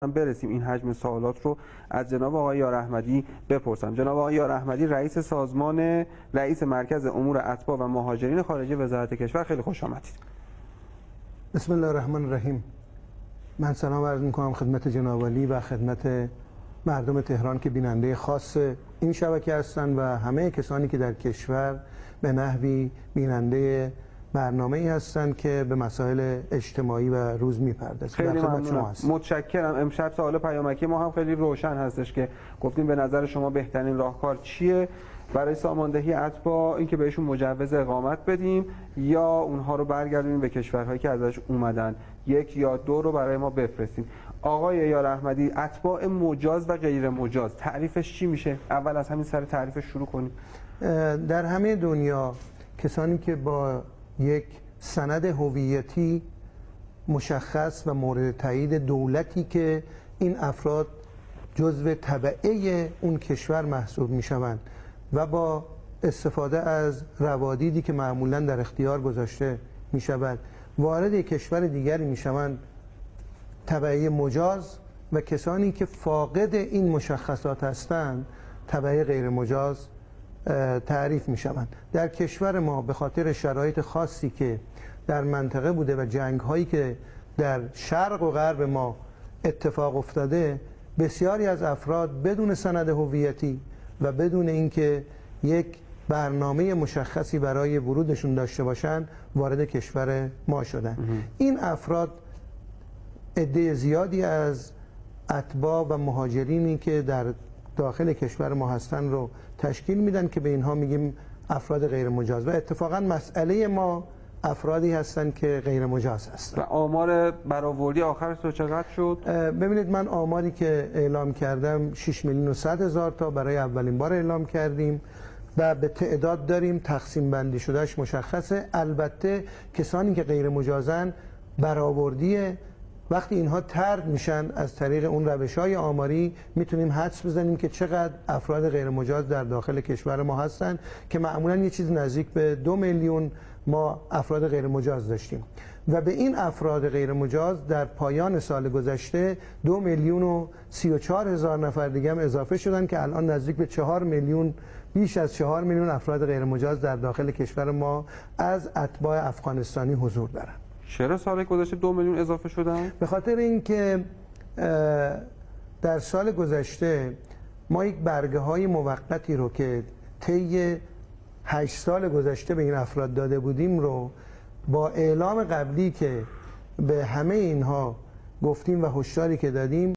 برسیم این حجم سوالات رو از جناب آقای یار احمدی بپرسم. جناب آقای یار احمدی رئیس مرکز امور اتباع و مهاجرین خارجی وزارت کشور، خیلی خوش آمدید. بسم الله الرحمن الرحیم. من سلام عرض می‌کنم خدمت جناب عالی و خدمت مردم تهران که بیننده خاص این شبکه هستند و همه کسانی که در کشور به نحوی بیننده برنامه‌ای هستند که به مسائل اجتماعی و روز می‌پردازه. خیلی ممنونم، متشکرم. امشب سوال پیامکی ما هم خیلی روشن هستش که گفتیم به نظر شما بهترین راهکار چیه برای ساماندهی اتباع؟ اینکه بهشون مجوز اقامت بدیم یا اونها رو برگردونیم به کشورهایی که ازش اومدن، یک یا دو رو برای ما بفرستیم. آقای یار احمدی، اتباع مجاز و غیر مجاز تعریفش چی میشه؟ اول از همین سر تعریفش شروع کنیم. در همه دنیا کسانی که با یک سند هویتی مشخص و مورد تایید دولتی که این افراد جزو تبعه اون کشور محسوب میشوند و با استفاده از روادیدی که معمولا در اختیار گذاشته میشود وارد کشور دیگری میشوند، تبعه مجاز، و کسانی که فاقد این مشخصات هستند تبعه غیر مجاز تعریف می شوند. در کشور ما به خاطر شرایط خاصی که در منطقه بوده و جنگ هایی که در شرق و غرب ما اتفاق افتاده، بسیاری از افراد بدون سند هویتی و بدون اینکه یک برنامه مشخصی برای ورودشون داشته باشند وارد کشور ما شدن. این افراد عده زیادی از اتباع و مهاجرینی که در داخل کشور ما هستن رو تشکیل میدن که به اینها میگیم افراد غیر مجاز، و اتفاقا مسئله ما افرادی هستن که غیر مجاز هستن. و آمار برآوردی آخرش رو چقدر شد؟ ببینید، من آماری که اعلام کردم 6,100,000 تا برای اولین بار اعلام کردیم و به تعداد داریم، تقسیم بندی شدهش مشخصه. البته کسانی که غیر مجازن برآوردی وقتی اینها طرد میشن از طریق اون روش‌های آماری میتونیم حدس بزنیم که چقدر افراد غیر مجاز در داخل کشور ما هستن که معمولا یه چیز نزدیک به 2 میلیون ما افراد غیر مجاز داشتیم و به این افراد غیر مجاز در پایان سال گذشته 2,034,000 نفر دیگه هم اضافه شدن که الان نزدیک به 4 میلیون، بیش از 4 میلیون افراد غیر مجاز در داخل کشور ما از اتباع افغانستانی حضور دارن. چرا سال گذشته 2 میلیون اضافه شدن؟ به خاطر اینکه در سال گذشته ما یک برگه های موقتی رو که طی 8 سال گذشته به این افراد داده بودیم رو با اعلام قبلی که به همه اینها گفتیم و هشداری که دادیم